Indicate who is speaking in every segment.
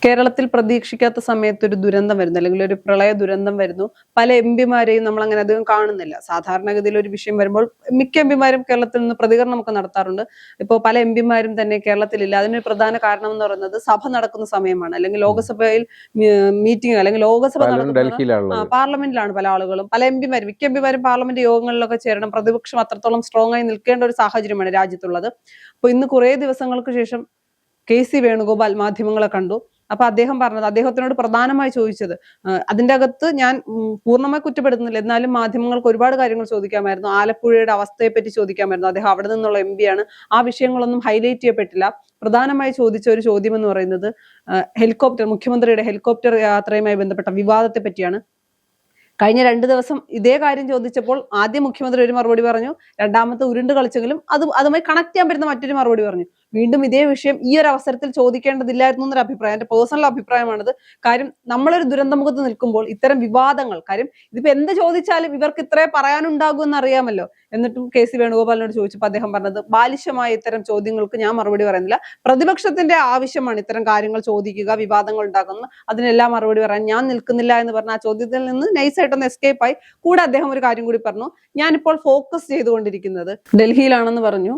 Speaker 1: കേരളത്തിൽ പ്രതീക്ഷിക്കാത്ത സമയത്ത് ഒരു ദുരന്തം വരുന്നു, അല്ലെങ്കിൽ ഒരു പ്രളയ ദുരന്തം വരുന്നു. പല എംപിമാരെയും നമ്മൾ അങ്ങനെ അധികം കാണുന്നില്ല. സാധാരണഗതിയിൽ ഒരു വിഷയം വരുമ്പോൾ മിക്ക എംപിമാരും കേരളത്തിൽ നിന്ന് പ്രതികരണമൊക്കെ നടത്താറുണ്ട്. ഇപ്പോൾ പല എംപിമാരും തന്നെ കേരളത്തിലില്ല. അതിനൊരു പ്രധാന കാരണം എന്ന് പറയുന്നത് സഭ നടക്കുന്ന സമയമാണ്, അല്ലെങ്കിൽ ലോകസഭയിൽ മീറ്റിംഗ്, അല്ലെങ്കിൽ ലോകസഭ നടക്കുന്ന പാർലമെന്റിലാണ് പല ആളുകളും. പല എംപിമാരും, മിക്ക എംപിമാരും പാർലമെന്റ് യോഗങ്ങളിലൊക്കെ ചേരണം. പ്രതിപക്ഷം അത്രത്തോളം സ്ട്രോങ് ആയി നിൽക്കേണ്ട ഒരു സാഹചര്യമാണ് രാജ്യത്തുള്ളത്. അപ്പോൾ ഇന്ന് കുറേ ദിവസങ്ങൾക്ക് ശേഷം KC വേണുഗോപാൽ മാധ്യമങ്ങളെ കണ്ടു. അപ്പൊ അദ്ദേഹം പറഞ്ഞത്, അദ്ദേഹത്തിനോട് പ്രധാനമായി ചോദിച്ചത്, അതിന്റെ അകത്ത് ഞാൻ പൂർണ്ണമായി കുറ്റപ്പെടുത്തുന്നില്ല, എന്നാലും മാധ്യമങ്ങൾക്ക് ഒരുപാട് കാര്യങ്ങൾ ചോദിക്കാമായിരുന്നു. ആലപ്പുഴയുടെ അവസ്ഥയെ പറ്റി ചോദിക്കാമായിരുന്നു. അദ്ദേഹം അവിടെ നിന്നുള്ള MP ആണ്. ആ വിഷയങ്ങളൊന്നും ഹൈലൈറ്റ് ചെയ്യപ്പെട്ടില്ല. പ്രധാനമായി ചോദിച്ച ഒരു ചോദ്യം എന്ന് പറയുന്നത് മുഖ്യമന്ത്രിയുടെ ഹെലികോപ്റ്റർ യാത്രയുമായി ബന്ധപ്പെട്ട വിവാദത്തെ പറ്റിയാണ്. കഴിഞ്ഞ 2 ദിവസം ഇതേ കാര്യം ചോദിച്ചപ്പോൾ ആദ്യം മുഖ്യമന്ത്രി ഒരു മറുപടി പറഞ്ഞു, രണ്ടാമത്തെ ഉരുണ്ട് കളിച്ചെങ്കിലും അതുമായി കണക്ട് ചെയ്യാൻ പറ്റുന്ന മറ്റൊരു മറുപടി പറഞ്ഞു. വീണ്ടും ഇതേ വിഷയം ഈ ഒരു അവസരത്തിൽ ചോദിക്കേണ്ടതില്ലായിരുന്നു എന്നൊരു അഭിപ്രായം, എന്റെ പേഴ്സണൽ അഭിപ്രായമാണിത്. കാര്യം നമ്മളൊരു ദുരന്തമുഖത്ത് നിൽക്കുമ്പോൾ ഇത്തരം വിവാദങ്ങൾ, കാര്യം ഇതിപ്പോ എന്ത് ചോദിച്ചാലും ഇവർക്ക് ഇത്രേ പറയാനുണ്ടാകും എന്ന് അറിയാമല്ലോ. എന്നിട്ടും KC വേണുഗോപാലിനോട് ചോദിച്ചപ്പോൾ അദ്ദേഹം പറഞ്ഞത്, ബാലിശമായ ഇത്തരം ചോദ്യങ്ങൾക്ക് ഞാൻ മറുപടി പറയുന്നില്ല, പ്രതിപക്ഷത്തിന്റെ ആവശ്യമാണ് ഇത്തരം കാര്യങ്ങൾ ചോദിക്കുക, വിവാദങ്ങൾ ഉണ്ടാക്കുന്നത്, അതിനെല്ലാം മറുപടി പറയാൻ ഞാൻ നിൽക്കുന്നില്ല എന്ന് പറഞ്ഞ ആ ചോദ്യത്തിൽ നിന്ന് നൈസായിട്ടൊന്ന് എസ്കേപ്പ് ആയി. കൂടെ അദ്ദേഹം ഒരു കാര്യം കൂടി പറഞ്ഞു, ഞാനിപ്പോൾ ഫോക്കസ് ചെയ്തുകൊണ്ടിരിക്കുന്നത് ഡൽഹിയിലാണെന്ന് പറഞ്ഞു.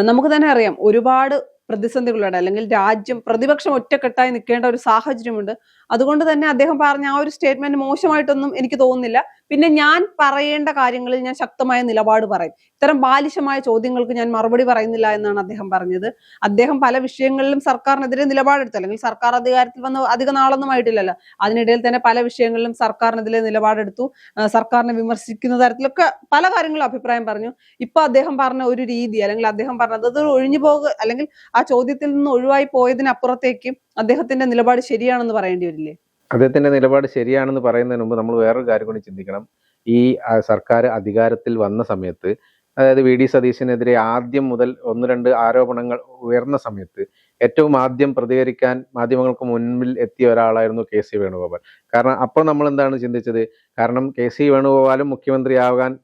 Speaker 1: നമുക്ക് തന്നെ അറിയാം, ഒരുപാട് പ്രതിസന്ധികളുണ്ട്, അല്ലെങ്കിൽ രാജ്യം പ്രതിപക്ഷം ഒറ്റക്കെട്ടായി നിൽക്കേണ്ട ഒരു സാഹചര്യമുണ്ട്. അതുകൊണ്ട് തന്നെ അദ്ദേഹം പറഞ്ഞ ആ ഒരു സ്റ്റേറ്റ്മെന്റ് മോശമായിട്ടൊന്നും എനിക്ക് തോന്നുന്നില്ല. പിന്നെ ഞാൻ പറയേണ്ട കാര്യങ്ങളിൽ ഞാൻ ശക്തമായ നിലപാട് പറയും, ഇത്തരം ബാലിശമായ ചോദ്യങ്ങൾക്ക് ഞാൻ മറുപടി പറയുന്നില്ല എന്നാണ് അദ്ദേഹം പറഞ്ഞത്. അദ്ദേഹം പല വിഷയങ്ങളിലും സർക്കാരിനെതിരെ നിലപാടെടുത്തു, അല്ലെങ്കിൽ സർക്കാർ അധികാരത്തിൽ വന്ന് അധിക നാളൊന്നും ആയിട്ടില്ലല്ലോ. അതിനിടയിൽ തന്നെ പല വിഷയങ്ങളിലും സർക്കാരിനെതിരെ നിലപാടെടുത്തു, സർക്കാരിനെ വിമർശിക്കുന്ന തരത്തിലൊക്കെ പല കാര്യങ്ങളും അഭിപ്രായം പറഞ്ഞു. ഇപ്പൊ അദ്ദേഹം പറഞ്ഞ ഒരു രീതി, അല്ലെങ്കിൽ അദ്ദേഹം പറഞ്ഞത് അതൊരു ഒഴിഞ്ഞു അല്ലെങ്കിൽ ആ ചോദ്യത്തിൽ നിന്ന് ഒഴിവായി പോയതിനപ്പുറത്തേക്ക് അദ്ദേഹത്തിന്റെ നിലപാട് ശരിയാണെന്ന് പറയേണ്ടി വരില്ലേ?
Speaker 2: അദ്ദേഹത്തിന്റെ നിലപാട് ശരിയാണെന്ന് പറയുന്നതിന് മുമ്പ് നമ്മൾ വേറൊരു കാര്യം കൂടി ചിന്തിക്കണം. ഈ സർക്കാർ അധികാരത്തിൽ വന്ന സമയത്ത്, അതായത് VD സതീശനെതിരെ ആദ്യം മുതൽ 1-2 ആരോപണങ്ങൾ ഉയർന്ന സമയത്ത് ഏറ്റവും ആദ്യം പ്രതികരിക്കാൻ മാധ്യമങ്ങൾക്ക് മുൻപിൽ എത്തിയ ഒരാളായിരുന്നു KC വേണുഗോപാൽ. കാരണം അപ്പോൾ നമ്മൾ എന്താണ് ചിന്തിച്ചത്, കാരണം KC വേണുഗോപാലും മുഖ്യമന്ത്രിയാകാൻ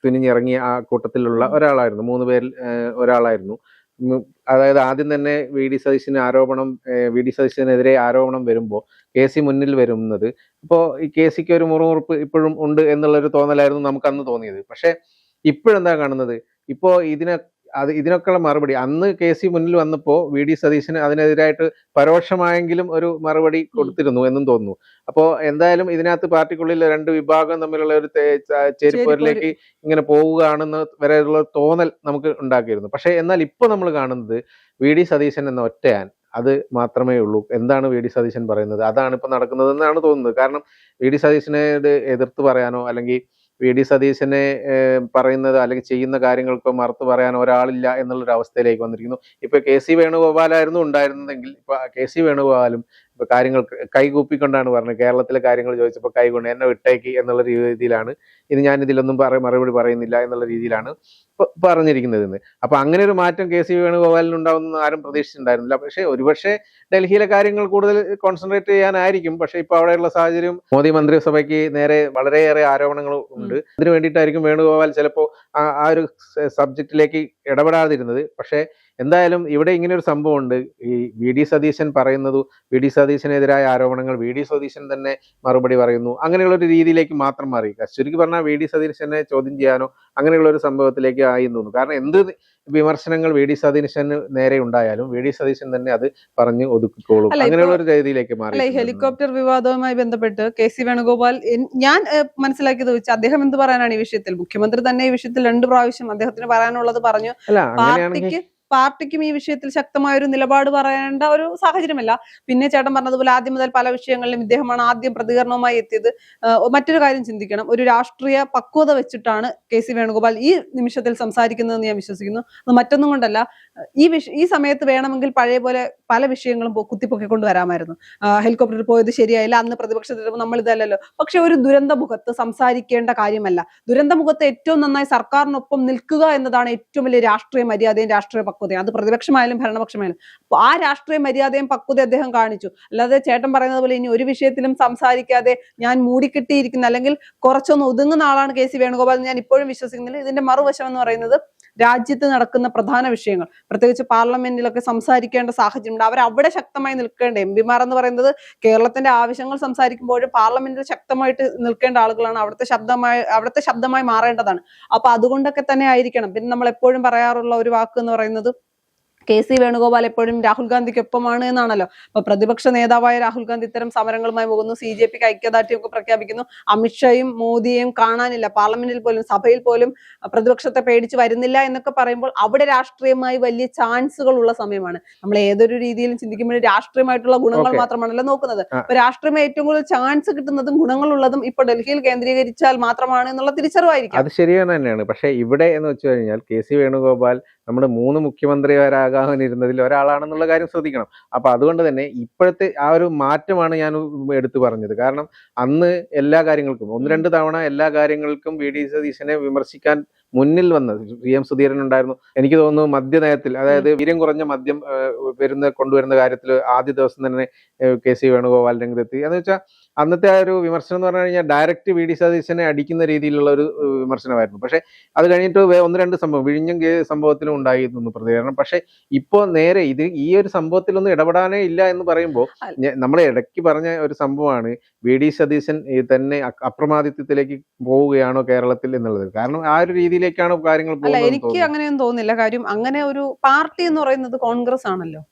Speaker 2: തുനിഞ്ഞിറങ്ങിയ ആ കൂട്ടത്തിലുള്ള ഒരാളായിരുന്നു, 3 പേരിൽ ഒരാളായിരുന്നു. അതായത് ആദ്യം തന്നെ VD സതീശനെതിരെ ആരോപണം വരുമ്പോൾ KC മുന്നിൽ വരുന്നത്, ഇപ്പോൾ ഈ KCക്ക് ഒരു മുറുമുറുപ്പ് ഇപ്പോഴും ഉണ്ട് എന്നുള്ളൊരു തോന്നലായിരുന്നു നമുക്ക് അന്ന് തോന്നിയത്. പക്ഷെ ഇപ്പോഴെന്താ കാണുന്നത്, ഇപ്പോൾ ഇതിനൊക്കെയുള്ള മറുപടി അന്ന് KC മുന്നിൽ വന്നപ്പോൾ VD സതീശന് അതിനെതിരായിട്ട് പരോക്ഷമായെങ്കിലും ഒരു മറുപടി കൊടുത്തിരുന്നു എന്നും തോന്നുന്നു. അപ്പോൾ എന്തായാലും ഇതിനകത്ത് പാർട്ടിക്കുള്ളിൽ 2 വിഭാഗം തമ്മിലുള്ള ഒരു ചേരിപ്പോരിലേക്ക് ഇങ്ങനെ പോവുകയാണെന്ന് വരെയുള്ള തോന്നൽ നമുക്ക് ഉണ്ടാക്കിയിരുന്നു. പക്ഷെ എന്നാൽ ഇപ്പോൾ നമ്മൾ കാണുന്നത് VD സതീശൻ എന്ന ഒറ്റയാൻ അത് മാത്രമേ ഉള്ളൂ. എന്താണ് VD സതീശൻ പറയുന്നത്, അതാണ് ഇപ്പൊ നടക്കുന്നത് എന്നാണ് തോന്നുന്നത്. കാരണം VD സതീശനെ എതിർത്ത് പറയാനോ, അല്ലെങ്കിൽ VD സതീശനെ പറയുന്നത് അല്ലെങ്കിൽ ചെയ്യുന്ന കാര്യങ്ങൾക്ക് മറുത്ത് പറയാൻ ഒരാളില്ല എന്നുള്ളൊരു അവസ്ഥയിലേക്ക് വന്നിരിക്കുന്നു. ഇപ്പൊ KC വേണുഗോപാലായിരുന്നു ഉണ്ടായിരുന്നതെങ്കിൽ ഇപ്പൊ KC വേണുഗോപാലും ഇപ്പൊ കാര്യങ്ങൾ കൈകൂപ്പിക്കൊണ്ടാണ് പറഞ്ഞത്. കേരളത്തിലെ കാര്യങ്ങൾ ചോദിച്ചപ്പോൾ കൈകൊണ്ട് എന്നെ വിട്ടേക്ക് എന്നുള്ള രീതിയിലാണ്, ഞാൻ ഇതിലൊന്നും മറുപടി പറയുന്നില്ല എന്നുള്ള രീതിയിലാണ് പറഞ്ഞിരിക്കുന്നതെന്ന്. അപ്പൊ അങ്ങനെ ഒരു മാറ്റം KC വേണുഗോപാലിന് ഉണ്ടാവുന്ന ആരും പ്രതീക്ഷിച്ചിട്ടുണ്ടായിരുന്നില്ല. പക്ഷെ ഒരുപക്ഷെ ഡൽഹിയിലെ കാര്യങ്ങൾ കൂടുതൽ കോൺസെൻട്രേറ്റ് ചെയ്യാനായിരിക്കും. പക്ഷെ ഇപ്പൊ അവിടെയുള്ള സാഹചര്യം, മോദി മന്ത്രിസഭയ്ക്ക് നേരെ വളരെയേറെ ആരോപണങ്ങൾ ഉണ്ട്. അതിനു വേണ്ടിയിട്ടായിരിക്കും വേണുഗോപാൽ ചിലപ്പോൾ ആ ഒരു സബ്ജക്റ്റിലേക്ക് ഇടപെടാതിരുന്നത്. പക്ഷെ എന്തായാലും ഇവിടെ ഇങ്ങനെ ഒരു സംഭവം ഉണ്ട്. ഈ VD സതീശൻ പറയുന്നതു, VD സതീശനെതിരായ ആരോപണങ്ങൾ VD സതീശൻ തന്നെ മറുപടി പറയുന്നു, അങ്ങനെയുള്ള ഒരു രീതിയിലേക്ക് മാത്രം മാറി. ചുരുക്കി പറഞ്ഞാൽ VD സതീശനെ ചോദ്യം ചെയ്യാനോ അങ്ങനെയുള്ള ഒരു സംഭവത്തിലേക്ക് ആയി തോന്നുന്നു. കാരണം എന്ത് വിമർശനങ്ങൾ VD സതീശന് നേരെ ഉണ്ടായാലും VD സതീശൻ തന്നെ അത് പറഞ്ഞ് ഒതുക്കിക്കോളും, അങ്ങനെയുള്ള ഒരു രീതിയിലേക്ക് മാറി.
Speaker 1: ഹെലികോപ്റ്റർ വിവാദവുമായി ബന്ധപ്പെട്ട് KC വേണുഗോപാൽ, ഞാൻ മനസ്സിലാക്കിയത് വെച്ച് അദ്ദേഹം എന്ത് പറയാനാണ് ഈ വിഷയത്തിൽ? മുഖ്യമന്ത്രി തന്നെ ഈ വിഷയത്തിൽ 2 പ്രാവശ്യം അദ്ദേഹത്തിന് പറയാനുള്ളത് പറഞ്ഞു. പാർട്ടിക്കും ഈ വിഷയത്തിൽ ശക്തമായ ഒരു നിലപാട് പറയേണ്ട ഒരു സാഹചര്യമല്ല. പിന്നെ ചേട്ടൻ പറഞ്ഞതുപോലെ ആദ്യം മുതൽ പല വിഷയങ്ങളിലും ഇദ്ദേഹമാണ് ആദ്യം പ്രതികരണവുമായി എത്തിയത്. മറ്റൊരു കാര്യം ചിന്തിക്കണം, ഒരു രാഷ്ട്രീയ പക്വത വെച്ചിട്ടാണ് KC വേണുഗോപാൽ ഈ നിമിഷത്തിൽ സംസാരിക്കുന്നതെന്ന് ഞാൻ വിശ്വസിക്കുന്നു. അത് മറ്റൊന്നും കൊണ്ടല്ല, ഈ സമയത്ത് വേണമെങ്കിൽ പഴയ പോലെ പല വിഷയങ്ങളും കുത്തിപ്പൊക്കിക്കൊണ്ട് വരാമായിരുന്നു. ഹെലികോപ്റ്ററിൽ പോയത് ശരിയായില്ല, അന്ന് പ്രതിപക്ഷത്തിൽ നമ്മൾ ഇതല്ലല്ലോ. പക്ഷെ ഒരു ദുരന്തമുഖത്ത് സംസാരിക്കേണ്ട കാര്യമല്ല. ദുരന്തമുഖത്ത് ഏറ്റവും നന്നായി സർക്കാരിനൊപ്പം നിൽക്കുക എന്നതാണ് ഏറ്റവും വലിയ രാഷ്ട്രീയ മര്യാദയും രാഷ്ട്രീയ പക്വതയും. അത് പ്രതിപക്ഷമായാലും ഭരണപക്ഷമായാലും. അപ്പൊ ആ രാഷ്ട്രീയ മര്യാദയും പക്വതയും അദ്ദേഹം കാണിച്ചു. അല്ലാതെ ചേട്ടൻ പറയുന്നത് പോലെ ഇനി ഒരു വിഷയത്തിലും സംസാരിക്കാതെ ഞാൻ മൂടിക്കെട്ടിയിരിക്കുന്ന, അല്ലെങ്കിൽ കുറച്ചൊന്ന് ഒതുങ്ങുന്ന ആളാണ് KC വേണുഗോപാൽ ഞാൻ ഇപ്പോഴും വിശ്വസിക്കുന്നില്ല. ഇതിന്റെ മറുവശം എന്ന് പറയുന്നത്, രാജ്യത്ത് നടക്കുന്ന പ്രധാന വിഷയങ്ങൾ, പ്രത്യേകിച്ച് പാർലമെന്റിലൊക്കെ സംസാരിക്കേണ്ട സാഹചര്യമുണ്ട്. അവർ അവിടെ ശക്തമായി നിൽക്കേണ്ട എംപിമാർ എന്ന് പറയുന്നത് കേരളത്തിന്റെ ആവശ്യങ്ങൾ സംസാരിക്കുമ്പോഴും പാർലമെന്റിൽ ശക്തമായിട്ട് നിൽക്കേണ്ട ആളുകളാണ്. അവിടുത്തെ ശബ്ദമായി മാറേണ്ടതാണ്. അപ്പൊ അതുകൊണ്ടൊക്കെ തന്നെ ആയിരിക്കണം. പിന്നെ നമ്മൾ എപ്പോഴും പറയാറുള്ള ഒരു വാക്ക് എന്ന് പറയുന്നത് കെ.സി. വേണുഗോപാൽ എപ്പോഴും രാഹുൽ ഗാന്ധിക്കൊപ്പമാണ് എന്നാണല്ലോ. അപ്പൊ പ്രതിപക്ഷ നേതാവായ രാഹുൽ ഗാന്ധി ഇത്തരം സമരങ്ങളുമായി പോകുന്നു, CJPക്ക് ഐക്യദാർഢ്യമൊക്കെ പ്രഖ്യാപിക്കുന്നു. അമിത്ഷായും മോദിയെയും കാണാനില്ല, പാർലമെന്റിൽ പോലും സഭയിൽ പോലും പ്രതിപക്ഷത്തെ പേടിച്ച് വരുന്നില്ല എന്നൊക്കെ പറയുമ്പോൾ അവിടെ രാഷ്ട്രീയമായി വലിയ ചാൻസുകൾ ഉള്ള സമയമാണ്. നമ്മൾ ഏതൊരു രീതിയിലും ചിന്തിക്കുമ്പോഴും രാഷ്ട്രീയമായിട്ടുള്ള ഗുണങ്ങൾ മാത്രമാണല്ലോ നോക്കുന്നത്. അപ്പൊ രാഷ്ട്രീയം ഏറ്റവും കൂടുതൽ ചാൻസ് കിട്ടുന്നതും ഗുണങ്ങളുള്ളതും ഇപ്പൊ ഡൽഹിയിൽ കേന്ദ്രീകരിച്ചാൽ മാത്രമാണ് എന്നുള്ള തിരിച്ചറിവായിരിക്കും.
Speaker 2: അത് ശരിയാണ് തന്നെയാണ്. പക്ഷെ ഇവിടെ എന്ന് വെച്ച് കഴിഞ്ഞാൽ കെ.സി. വേണുഗോപാൽ നമ്മുടെ 3 മുഖ്യമന്ത്രിമാരാകാനിരുന്നതിൽ ഒരാളാണെന്നുള്ള കാര്യം ശ്രദ്ധിക്കണം. അപ്പൊ അതുകൊണ്ട് തന്നെ ഇപ്പോഴത്തെ ആ ഒരു മാറ്റമാണ് ഞാൻ എടുത്തു പറഞ്ഞത്. കാരണം അന്ന് എല്ലാ കാര്യങ്ങൾക്കും 1-2 തവണ എല്ലാ കാര്യങ്ങൾക്കും വി.ഡി. സതീശനെ വിമർശിക്കാൻ മുന്നിൽ വന്നത് CM സുധീരൻ ഉണ്ടായിരുന്നു. എനിക്ക് തോന്നുന്നു മദ്യനയത്തിൽ, അതായത് വീര്യം കുറഞ്ഞ മദ്യം കൊണ്ടുവരുന്ന കാര്യത്തിൽ ആദ്യ ദിവസം തന്നെ കെ.സി. വേണുഗോപാൽ രംഗത്തെത്തി. എന്ന് വെച്ചാൽ അന്നത്തെ ആ ഒരു വിമർശനം എന്ന് പറഞ്ഞു കഴിഞ്ഞാൽ ഡയറക്റ്റ് വി.ഡി. സതീശനെ അടിക്കുന്ന രീതിയിലുള്ള ഒരു വിമർശനമായിരുന്നു. പക്ഷെ അത് കഴിഞ്ഞിട്ട് 1-2 സംഭവം, വിഴിഞ്ഞം സംഭവത്തിലും ഉണ്ടായിരുന്നു പ്രതികരണം. പക്ഷെ ഇപ്പോ നേരെ ഈ ഒരു സംഭവത്തിലൊന്നും ഇടപെടാനേ ഇല്ല എന്ന് പറയുമ്പോൾ നമ്മൾ ഇടയ്ക്ക് പറഞ്ഞ ഒരു സംഭവമാണ് വി.ഡി. സതീശൻ തന്നെ അപ്രമാദിത്വത്തിലേക്ക് പോവുകയാണോ കേരളത്തിൽ എന്നുള്ളത്. കാരണം ആ ഒരു രീതിയിലേക്കാണ് കാര്യങ്ങൾ പോകുന്നത്.
Speaker 1: എനിക്ക് അങ്ങനെയൊന്നും തോന്നുന്നില്ല. കാര്യം അങ്ങനെ ഒരു പാർട്ടി എന്ന് പറയുന്നത് കോൺഗ്രസ് ആണല്ലോ.